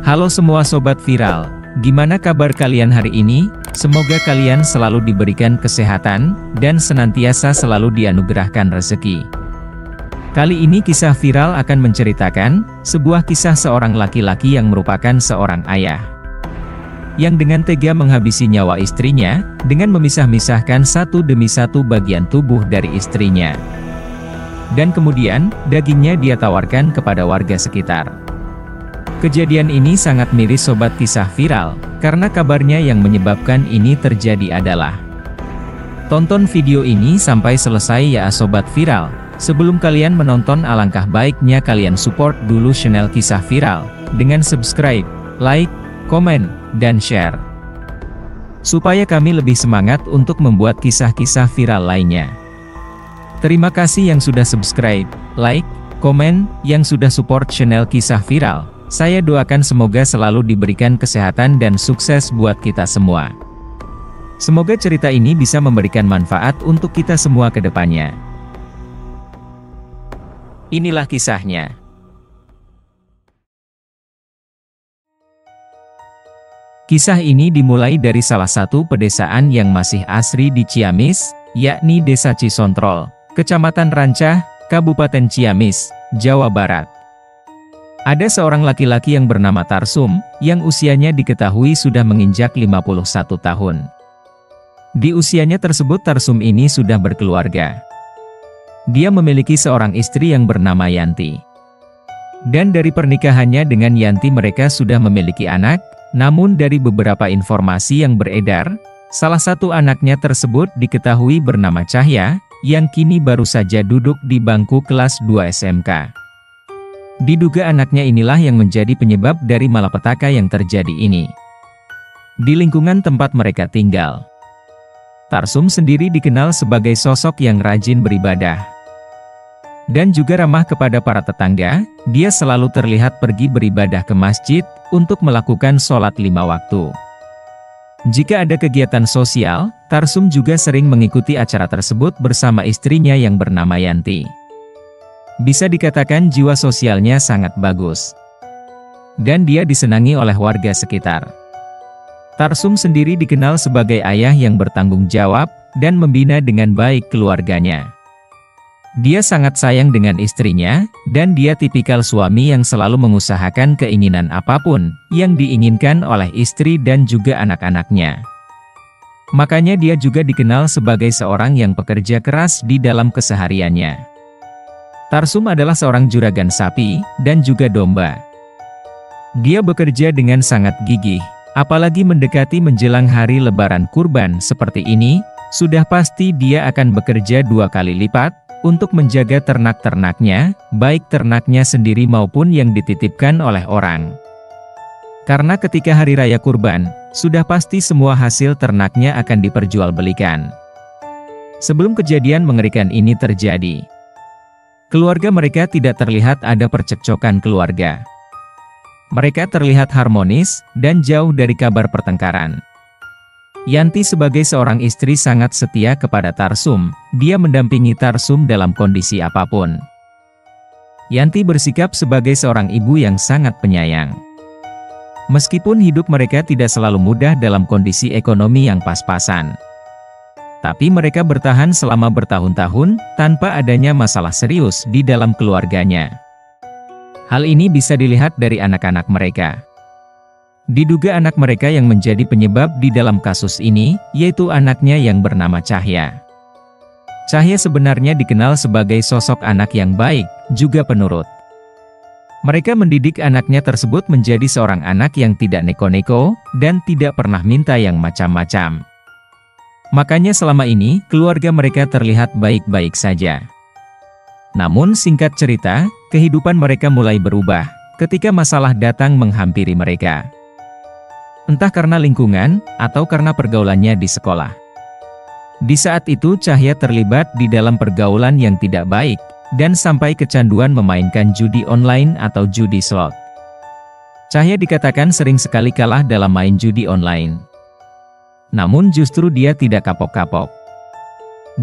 Halo semua sobat viral, gimana kabar kalian hari ini? Semoga kalian selalu diberikan kesehatan, dan senantiasa selalu dianugerahkan rezeki. Kali ini kisah viral akan menceritakan, sebuah kisah seorang laki-laki yang merupakan seorang ayah. Yang dengan tega menghabisi nyawa istrinya, dengan memisah-misahkan satu demi satu bagian tubuh dari istrinya. Dan kemudian, dagingnya dia tawarkan kepada warga sekitar. Kejadian ini sangat miris sobat kisah viral, karena kabarnya yang menyebabkan ini terjadi adalah. Tonton video ini sampai selesai ya sobat viral. Sebelum kalian menonton alangkah baiknya kalian support dulu channel kisah viral, dengan subscribe, like, komen, dan share. Supaya kami lebih semangat untuk membuat kisah-kisah viral lainnya. Terima kasih yang sudah subscribe, like, komen, yang sudah support channel kisah viral. Saya doakan semoga selalu diberikan kesehatan dan sukses buat kita semua. Semoga cerita ini bisa memberikan manfaat untuk kita semua ke depannya. Inilah kisahnya. Kisah ini dimulai dari salah satu pedesaan yang masih asri di Ciamis, yakni Desa Cisontrol, Kecamatan Rancah, Kabupaten Ciamis, Jawa Barat. Ada seorang laki-laki yang bernama Tarsum, yang usianya diketahui sudah menginjak 51 tahun. Di usianya tersebut Tarsum ini sudah berkeluarga. Dia memiliki seorang istri yang bernama Yanti. Dan dari pernikahannya dengan Yanti mereka sudah memiliki anak, namun dari beberapa informasi yang beredar, salah satu anaknya tersebut diketahui bernama Cahya, yang kini baru saja duduk di bangku kelas 2 SMK. Diduga anaknya inilah yang menjadi penyebab dari malapetaka yang terjadi ini. Di lingkungan tempat mereka tinggal, Tarsum sendiri dikenal sebagai sosok yang rajin beribadah. Dan juga ramah kepada para tetangga, dia selalu terlihat pergi beribadah ke masjid, untuk melakukan sholat 5 waktu. Jika ada kegiatan sosial, Tarsum juga sering mengikuti acara tersebut bersama istrinya yang bernama Yanti. Bisa dikatakan jiwa sosialnya sangat bagus. Dan dia disenangi oleh warga sekitar. Tarsum sendiri dikenal sebagai ayah yang bertanggung jawab, dan membina dengan baik keluarganya. Dia sangat sayang dengan istrinya, dan dia tipikal suami yang selalu mengusahakan keinginan apapun, yang diinginkan oleh istri dan juga anak-anaknya. Makanya dia juga dikenal sebagai seorang yang pekerja keras di dalam kesehariannya. Tarsum adalah seorang juragan sapi, dan juga domba. Dia bekerja dengan sangat gigih, apalagi mendekati menjelang hari lebaran kurban seperti ini, sudah pasti dia akan bekerja 2 kali lipat, untuk menjaga ternak-ternaknya, baik ternaknya sendiri maupun yang dititipkan oleh orang. Karena ketika hari raya kurban, sudah pasti semua hasil ternaknya akan diperjualbelikan. Sebelum kejadian mengerikan ini terjadi, keluarga mereka tidak terlihat ada percekcokan keluarga. Mereka terlihat harmonis, dan jauh dari kabar pertengkaran. Yanti sebagai seorang istri sangat setia kepada Tarsum, dia mendampingi Tarsum dalam kondisi apapun. Yanti bersikap sebagai seorang ibu yang sangat penyayang. Meskipun hidup mereka tidak selalu mudah dalam kondisi ekonomi yang pas-pasan. Tapi mereka bertahan selama bertahun-tahun, tanpa adanya masalah serius di dalam keluarganya. Hal ini bisa dilihat dari anak-anak mereka. Diduga anak mereka yang menjadi penyebab di dalam kasus ini, yaitu anaknya yang bernama Cahya. Cahya sebenarnya dikenal sebagai sosok anak yang baik, juga penurut. Mereka mendidik anaknya tersebut menjadi seorang anak yang tidak neko-neko, dan tidak pernah minta yang macam-macam. Makanya selama ini, keluarga mereka terlihat baik-baik saja. Namun singkat cerita, kehidupan mereka mulai berubah, ketika masalah datang menghampiri mereka. Entah karena lingkungan, atau karena pergaulannya di sekolah. Di saat itu Cahya terlibat di dalam pergaulan yang tidak baik, dan sampai kecanduan memainkan judi online atau judi slot. Cahya dikatakan sering sekali kalah dalam main judi online. Namun justru dia tidak kapok-kapok.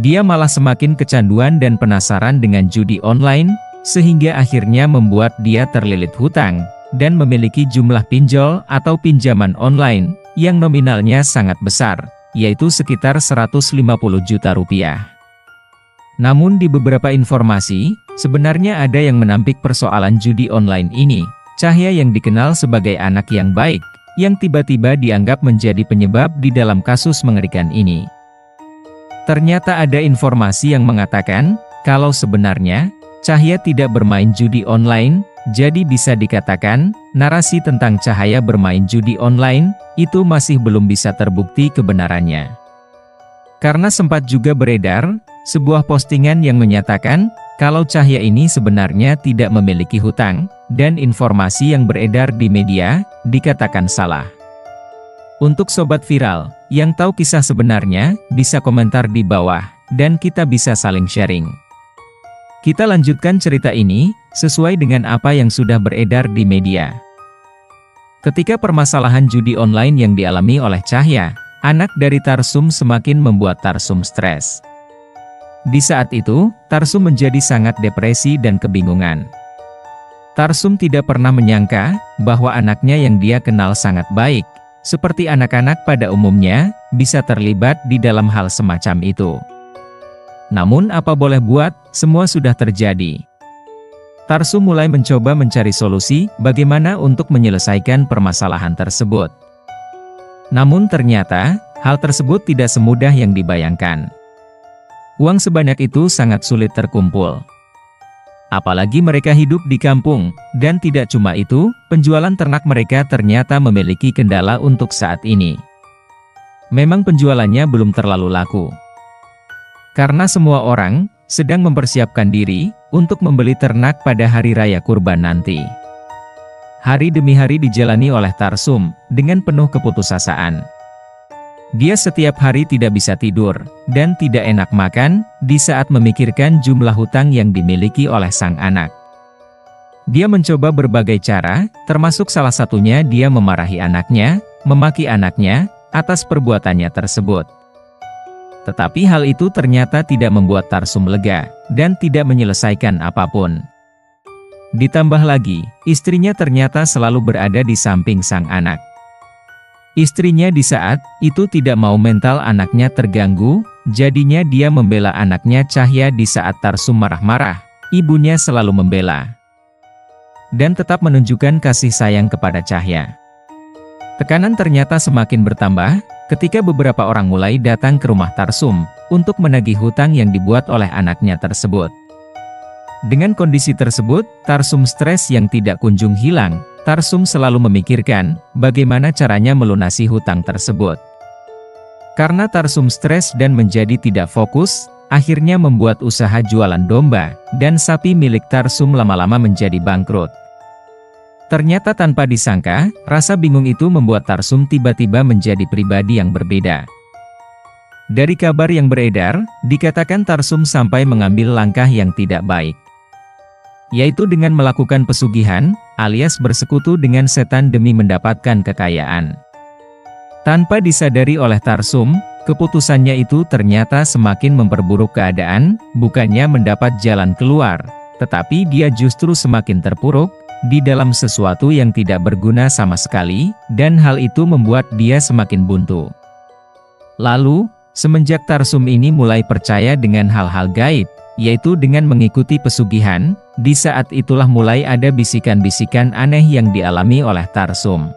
Dia malah semakin kecanduan dan penasaran dengan judi online, sehingga akhirnya membuat dia terlilit hutang, dan memiliki jumlah pinjol atau pinjaman online yang nominalnya sangat besar, yaitu sekitar 150 juta rupiah. Namun di beberapa informasi, sebenarnya ada yang menampik persoalan judi online ini. Cahya yang dikenal sebagai anak yang baik, yang tiba-tiba dianggap menjadi penyebab di dalam kasus mengerikan ini. Ternyata ada informasi yang mengatakan, kalau sebenarnya, Cahya tidak bermain judi online, jadi bisa dikatakan, narasi tentang Cahya bermain judi online, itu masih belum bisa terbukti kebenarannya. Karena sempat juga beredar, sebuah postingan yang menyatakan, kalau Cahya ini sebenarnya tidak memiliki hutang, dan informasi yang beredar di media, dikatakan salah. Untuk Sobat Viral, yang tahu kisah sebenarnya, bisa komentar di bawah, dan kita bisa saling sharing. Kita lanjutkan cerita ini, sesuai dengan apa yang sudah beredar di media. Ketika permasalahan judi online yang dialami oleh Cahya, anak dari Tarsum semakin membuat Tarsum stres. Di saat itu, Tarsum menjadi sangat depresi dan kebingungan. Tarsum tidak pernah menyangka, bahwa anaknya yang dia kenal sangat baik, seperti anak-anak pada umumnya, bisa terlibat di dalam hal semacam itu. Namun apa boleh buat, semua sudah terjadi. Tarsum mulai mencoba mencari solusi, bagaimana untuk menyelesaikan permasalahan tersebut. Namun ternyata, hal tersebut tidak semudah yang dibayangkan. Uang sebanyak itu sangat sulit terkumpul. Apalagi mereka hidup di kampung, dan tidak cuma itu, penjualan ternak mereka ternyata memiliki kendala untuk saat ini. Memang penjualannya belum terlalu laku. Karena semua orang sedang mempersiapkan diri untuk membeli ternak pada hari raya kurban nanti. Hari demi hari dijalani oleh Tarsum dengan penuh keputusasaan. Dia setiap hari tidak bisa tidur dan tidak enak makan di saat memikirkan jumlah hutang yang dimiliki oleh sang anak. Dia mencoba berbagai cara, termasuk salah satunya dia memarahi anaknya, memaki anaknya atas perbuatannya tersebut. Tetapi hal itu ternyata tidak membuat Tarsum lega, dan tidak menyelesaikan apapun. Ditambah lagi, istrinya ternyata selalu berada di samping sang anak. Istrinya di saat itu tidak mau mental anaknya terganggu, jadinya dia membela anaknya Cahya di saat Tarsum marah-marah, ibunya selalu membela. Dan tetap menunjukkan kasih sayang kepada Cahya. Tekanan ternyata semakin bertambah, ketika beberapa orang mulai datang ke rumah Tarsum, untuk menagih hutang yang dibuat oleh anaknya tersebut. Dengan kondisi tersebut, Tarsum stres yang tidak kunjung hilang. Tarsum selalu memikirkan, bagaimana caranya melunasi hutang tersebut. Karena Tarsum stres dan menjadi tidak fokus, akhirnya membuat usaha jualan domba, dan sapi milik Tarsum lama-lama menjadi bangkrut. Ternyata tanpa disangka, rasa bingung itu membuat Tarsum tiba-tiba menjadi pribadi yang berbeda. Dari kabar yang beredar, dikatakan Tarsum sampai mengambil langkah yang tidak baik. Yaitu dengan melakukan pesugihan, alias bersekutu dengan setan demi mendapatkan kekayaan. Tanpa disadari oleh Tarsum, keputusannya itu ternyata semakin memperburuk keadaan, bukannya mendapat jalan keluar, tetapi dia justru semakin terpuruk di dalam sesuatu yang tidak berguna sama sekali, dan hal itu membuat dia semakin buntu. Lalu, semenjak Tarsum ini mulai percaya dengan hal-hal gaib, yaitu dengan mengikuti pesugihan, di saat itulah mulai ada bisikan-bisikan aneh yang dialami oleh Tarsum.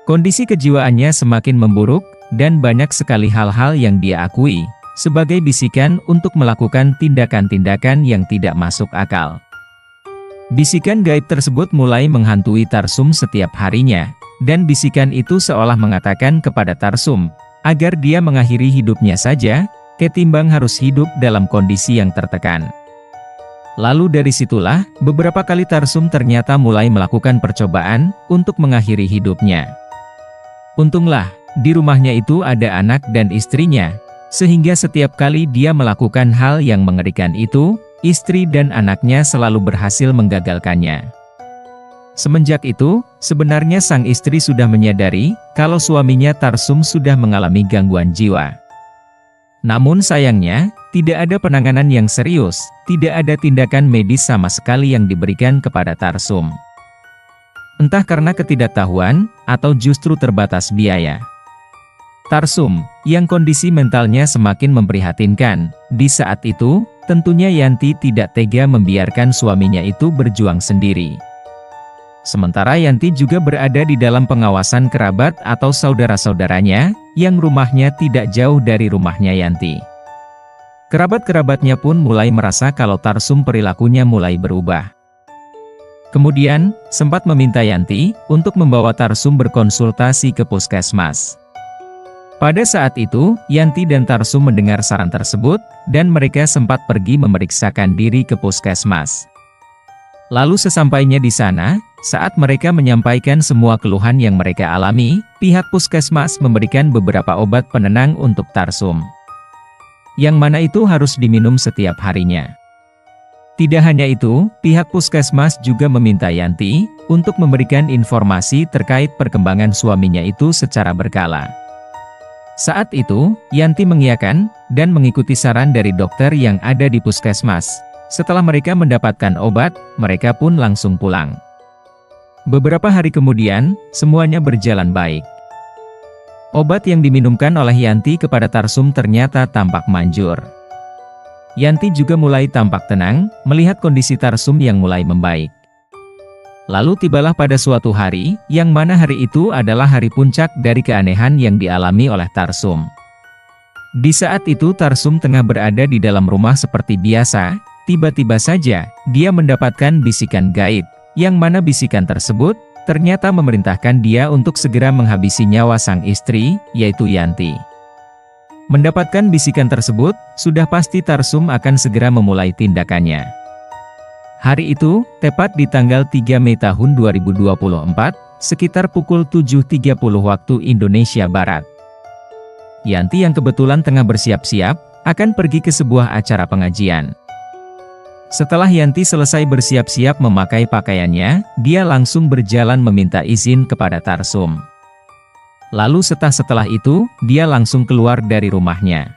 Kondisi kejiwaannya semakin memburuk, dan banyak sekali hal-hal yang dia akui sebagai bisikan untuk melakukan tindakan-tindakan yang tidak masuk akal. Bisikan gaib tersebut mulai menghantui Tarsum setiap harinya, dan bisikan itu seolah mengatakan kepada Tarsum, agar dia mengakhiri hidupnya saja, ketimbang harus hidup dalam kondisi yang tertekan. Lalu dari situlah, beberapa kali Tarsum ternyata mulai melakukan percobaan untuk mengakhiri hidupnya. Untunglah, di rumahnya itu ada anak dan istrinya, sehingga setiap kali dia melakukan hal yang mengerikan itu, istri dan anaknya selalu berhasil menggagalkannya. Semenjak itu, sebenarnya sang istri sudah menyadari kalau suaminya Tarsum sudah mengalami gangguan jiwa. Namun sayangnya, tidak ada penanganan yang serius, tidak ada tindakan medis sama sekali yang diberikan kepada Tarsum. entah karena ketidaktahuan, atau justru terbatas biaya. Tarsum, yang kondisi mentalnya semakin memprihatinkan, di saat itu, tentunya Yanti tidak tega membiarkan suaminya itu berjuang sendiri. Sementara Yanti juga berada di dalam pengawasan kerabat atau saudara-saudaranya, yang rumahnya tidak jauh dari rumahnya Yanti. Kerabat-kerabatnya pun mulai merasa kalau Tarsum perilakunya mulai berubah. Kemudian, sempat meminta Yanti untuk membawa Tarsum berkonsultasi ke puskesmas. Pada saat itu, Yanti dan Tarsum mendengar saran tersebut, dan mereka sempat pergi memeriksakan diri ke puskesmas. Lalu sesampainya di sana, saat mereka menyampaikan semua keluhan yang mereka alami, pihak puskesmas memberikan beberapa obat penenang untuk Tarsum. Yang mana itu harus diminum setiap harinya. Tidak hanya itu, pihak puskesmas juga meminta Yanti untuk memberikan informasi terkait perkembangan suaminya itu secara berkala. Saat itu, Yanti mengiyakan dan mengikuti saran dari dokter yang ada di puskesmas. Setelah mereka mendapatkan obat, mereka pun langsung pulang. Beberapa hari kemudian, semuanya berjalan baik. Obat yang diminumkan oleh Yanti kepada Tarsum ternyata tampak manjur. Yanti juga mulai tampak tenang, melihat kondisi Tarsum yang mulai membaik. Lalu tibalah pada suatu hari, yang mana hari itu adalah hari puncak dari keanehan yang dialami oleh Tarsum. Di saat itu Tarsum tengah berada di dalam rumah seperti biasa, tiba-tiba saja, dia mendapatkan bisikan gaib, yang mana bisikan tersebut, ternyata memerintahkan dia untuk segera menghabisi nyawa sang istri, yaitu Yanti. Mendapatkan bisikan tersebut, sudah pasti Tarsum akan segera memulai tindakannya. Hari itu, tepat di tanggal 3 Mei tahun 2024, sekitar pukul 7.30 waktu Indonesia Barat. Yanti yang kebetulan tengah bersiap-siap, akan pergi ke sebuah acara pengajian. Setelah Yanti selesai bersiap-siap memakai pakaiannya, dia langsung berjalan meminta izin kepada Tarsum. Lalu setelah itu, dia langsung keluar dari rumahnya.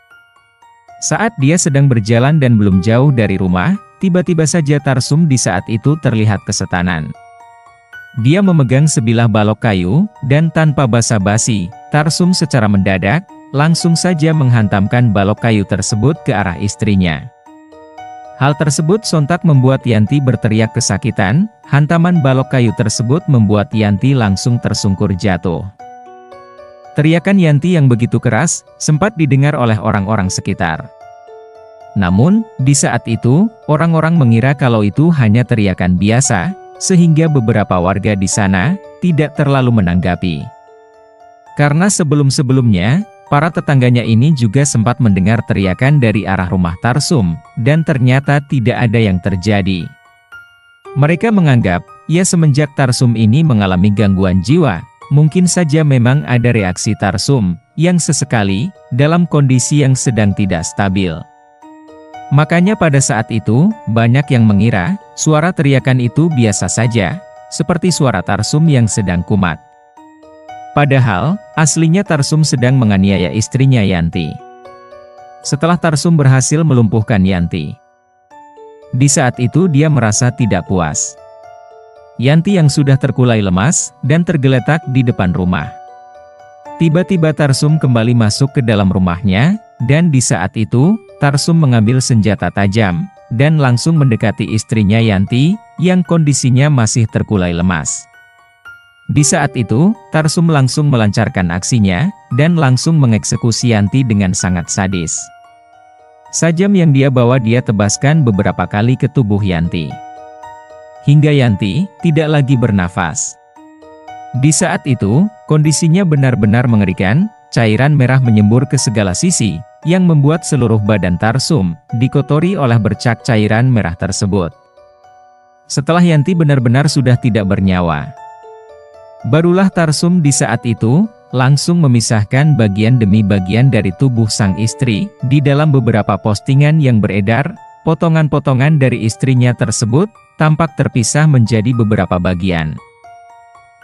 Saat dia sedang berjalan dan belum jauh dari rumah, tiba-tiba saja Tarsum di saat itu terlihat kesetanan. Dia memegang sebilah balok kayu, dan tanpa basa-basi, Tarsum secara mendadak, langsung saja menghantamkan balok kayu tersebut ke arah istrinya. Hal tersebut sontak membuat Yanti berteriak kesakitan, hantaman balok kayu tersebut membuat Yanti langsung tersungkur jatuh. Teriakan Yanti yang begitu keras, sempat didengar oleh orang-orang sekitar. Namun, di saat itu, orang-orang mengira kalau itu hanya teriakan biasa, sehingga beberapa warga di sana tidak terlalu menanggapi. Karena sebelum-sebelumnya, para tetangganya ini juga sempat mendengar teriakan dari arah rumah Tarsum, dan ternyata tidak ada yang terjadi. Mereka menganggap, ya semenjak Tarsum ini mengalami gangguan jiwa, mungkin saja memang ada reaksi Tarsum, yang sesekali, dalam kondisi yang sedang tidak stabil. Makanya pada saat itu, banyak yang mengira, suara teriakan itu biasa saja, seperti suara Tarsum yang sedang kumat. Padahal, aslinya Tarsum sedang menganiaya istrinya Yanti. Setelah Tarsum berhasil melumpuhkan Yanti, di saat itu dia merasa tidak puas. Yanti yang sudah terkulai lemas, dan tergeletak di depan rumah. Tiba-tiba Tarsum kembali masuk ke dalam rumahnya, dan di saat itu, Tarsum mengambil senjata tajam, dan langsung mendekati istrinya Yanti, yang kondisinya masih terkulai lemas. Di saat itu, Tarsum langsung melancarkan aksinya, dan langsung mengeksekusi Yanti dengan sangat sadis. Sajam yang dia bawa dia tebaskan beberapa kali ke tubuh Yanti. Hingga Yanti tidak lagi bernafas. Di saat itu, kondisinya benar-benar mengerikan, cairan merah menyembur ke segala sisi, yang membuat seluruh badan Tarsum dikotori oleh bercak cairan merah tersebut. Setelah Yanti benar-benar sudah tidak bernyawa, barulah Tarsum di saat itu langsung memisahkan bagian demi bagian dari tubuh sang istri. Di dalam beberapa postingan yang beredar, potongan-potongan dari istrinya tersebut tampak terpisah menjadi beberapa bagian.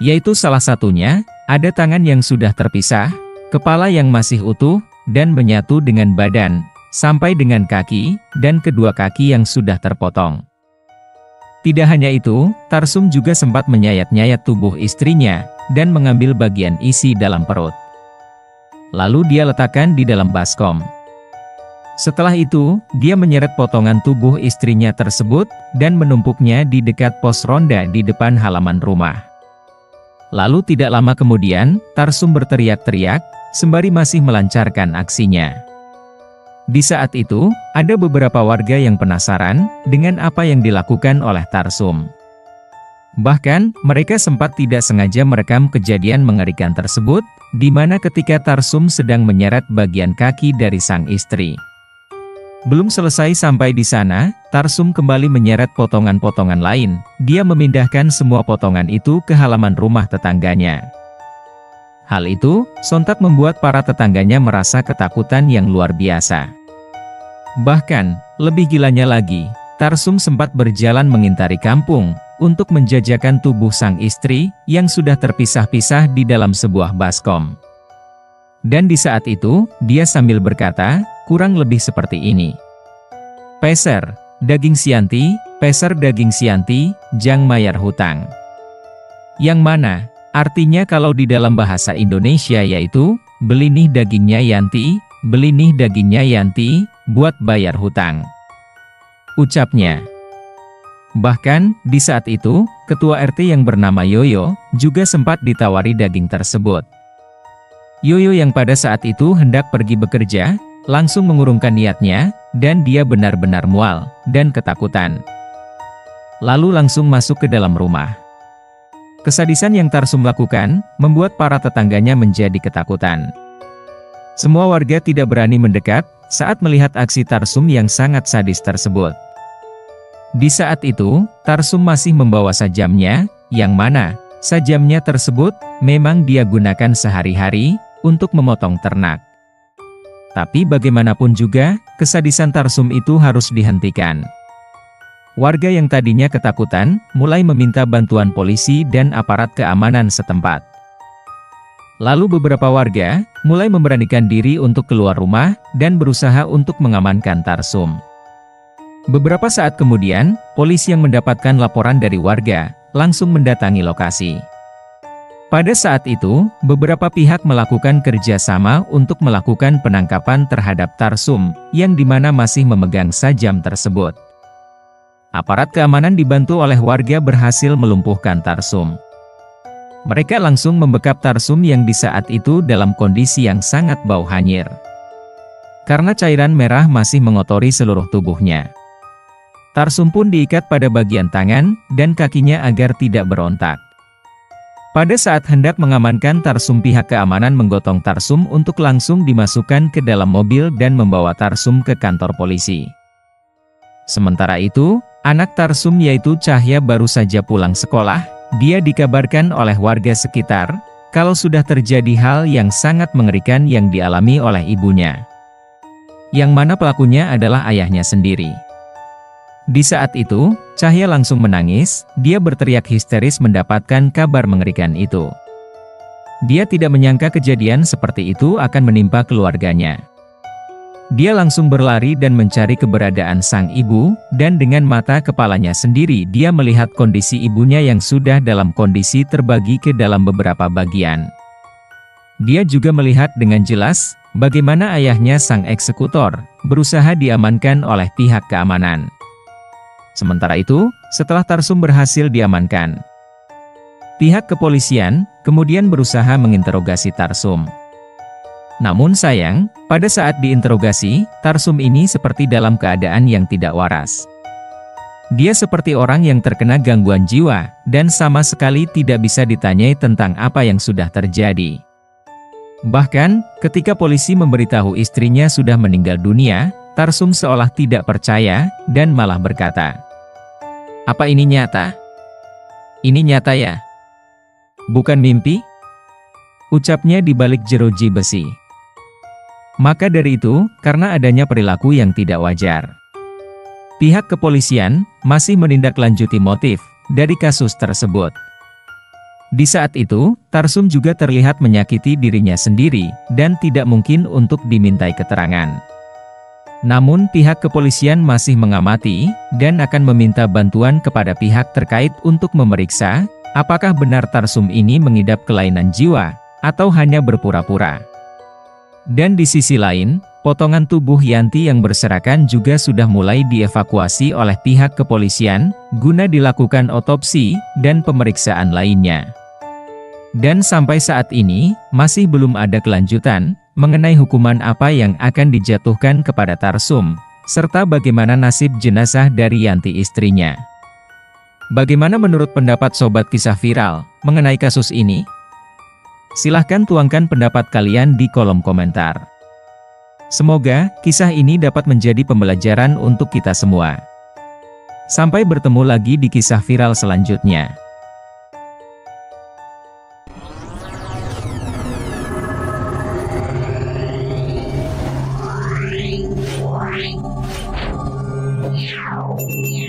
Yaitu salah satunya, ada tangan yang sudah terpisah, kepala yang masih utuh, dan menyatu dengan badan, sampai dengan kaki, dan kedua kaki yang sudah terpotong. Tidak hanya itu, Tarsum juga sempat menyayat-nyayat tubuh istrinya, dan mengambil bagian isi dalam perut. Lalu dia letakkan di dalam baskom. Setelah itu, dia menyeret potongan tubuh istrinya tersebut, dan menumpuknya di dekat pos ronda di depan halaman rumah. Lalu tidak lama kemudian, Tarsum berteriak-teriak, sembari masih melancarkan aksinya. Di saat itu, ada beberapa warga yang penasaran dengan apa yang dilakukan oleh Tarsum. Bahkan, mereka sempat tidak sengaja merekam kejadian mengerikan tersebut, di mana ketika Tarsum sedang menyeret bagian kaki dari sang istri. Belum selesai sampai di sana, Tarsum kembali menyeret potongan-potongan lain. Dia memindahkan semua potongan itu ke halaman rumah tetangganya. Hal itu, sontak membuat para tetangganya merasa ketakutan yang luar biasa. Bahkan, lebih gilanya lagi, Tarsum sempat berjalan mengintari kampung, untuk menjajakan tubuh sang istri, yang sudah terpisah-pisah di dalam sebuah baskom. Dan di saat itu, dia sambil berkata, kurang lebih seperti ini. Peser, daging sianti, peser daging sianti, jang mayar hutang. Yang mana, artinya kalau di dalam bahasa Indonesia yaitu, beli nih dagingnya Yanti, beli nih dagingnya Yanti, buat bayar hutang. Ucapnya. Bahkan, di saat itu, ketua RT yang bernama Yoyo, juga sempat ditawari daging tersebut. Yoyo yang pada saat itu hendak pergi bekerja, langsung mengurungkan niatnya, dan dia benar-benar mual, dan ketakutan. Lalu langsung masuk ke dalam rumah. Kesadisan yang Tarsum lakukan, membuat para tetangganya menjadi ketakutan. Semua warga tidak berani mendekat, saat melihat aksi Tarsum yang sangat sadis tersebut. Di saat itu, Tarsum masih membawa sajamnya, yang mana, sajamnya tersebut, memang dia gunakan sehari-hari, untuk memotong ternak. Tapi bagaimanapun juga, kesadisan Tarsum itu harus dihentikan. Warga yang tadinya ketakutan, mulai meminta bantuan polisi dan aparat keamanan setempat. Lalu beberapa warga, mulai memberanikan diri untuk keluar rumah, dan berusaha untuk mengamankan Tarsum. Beberapa saat kemudian, polisi yang mendapatkan laporan dari warga, langsung mendatangi lokasi. Pada saat itu, beberapa pihak melakukan kerjasama untuk melakukan penangkapan terhadap Tarsum, yang dimana masih memegang sajam tersebut. Aparat keamanan dibantu oleh warga berhasil melumpuhkan Tarsum. Mereka langsung membekap Tarsum yang di saat itu dalam kondisi yang sangat bau hanyir. Karena cairan merah masih mengotori seluruh tubuhnya. Tarsum pun diikat pada bagian tangan dan kakinya agar tidak berontak. Pada saat hendak mengamankan Tarsum, pihak keamanan menggotong Tarsum untuk langsung dimasukkan ke dalam mobil dan membawa Tarsum ke kantor polisi. Sementara itu, anak Tarsum yaitu Cahya baru saja pulang sekolah. Dia dikabarkan oleh warga sekitar, kalau sudah terjadi hal yang sangat mengerikan yang dialami oleh ibunya. Yang mana pelakunya adalah ayahnya sendiri. Di saat itu, Cahya langsung menangis, dia berteriak histeris mendapatkan kabar mengerikan itu. Dia tidak menyangka kejadian seperti itu akan menimpa keluarganya. Dia langsung berlari dan mencari keberadaan sang ibu, dan dengan mata kepalanya sendiri dia melihat kondisi ibunya yang sudah dalam kondisi terbagi ke dalam beberapa bagian. Dia juga melihat dengan jelas, bagaimana ayahnya sang eksekutor, berusaha diamankan oleh pihak keamanan. Sementara itu, setelah Tarsum berhasil diamankan, pihak kepolisian kemudian berusaha menginterogasi Tarsum. Namun sayang, pada saat diinterogasi, Tarsum ini seperti dalam keadaan yang tidak waras. Dia seperti orang yang terkena gangguan jiwa, dan sama sekali tidak bisa ditanyai tentang apa yang sudah terjadi. Bahkan, ketika polisi memberitahu istrinya sudah meninggal dunia, Tarsum seolah tidak percaya, dan malah berkata, "Apa ini nyata? Ini nyata ya? Bukan mimpi?" Ucapnya di balik jeruji besi. Maka dari itu, karena adanya perilaku yang tidak wajar, pihak kepolisian masih menindaklanjuti motif dari kasus tersebut. Di saat itu, Tarsum juga terlihat menyakiti dirinya sendiri, dan tidak mungkin untuk dimintai keterangan. Namun pihak kepolisian masih mengamati, dan akan meminta bantuan kepada pihak terkait untuk memeriksa, apakah benar Tarsum ini mengidap kelainan jiwa, atau hanya berpura-pura. Dan di sisi lain, potongan tubuh Yanti yang berserakan juga sudah mulai dievakuasi oleh pihak kepolisian, guna dilakukan otopsi, dan pemeriksaan lainnya. Dan sampai saat ini, masih belum ada kelanjutan, mengenai hukuman apa yang akan dijatuhkan kepada Tarsum, serta bagaimana nasib jenazah dari Yanti istrinya. Bagaimana menurut pendapat Sobat Kisah Viral, mengenai kasus ini? Silahkan tuangkan pendapat kalian di kolom komentar. Semoga, kisah ini dapat menjadi pembelajaran untuk kita semua. Sampai bertemu lagi di kisah viral selanjutnya. Yeah.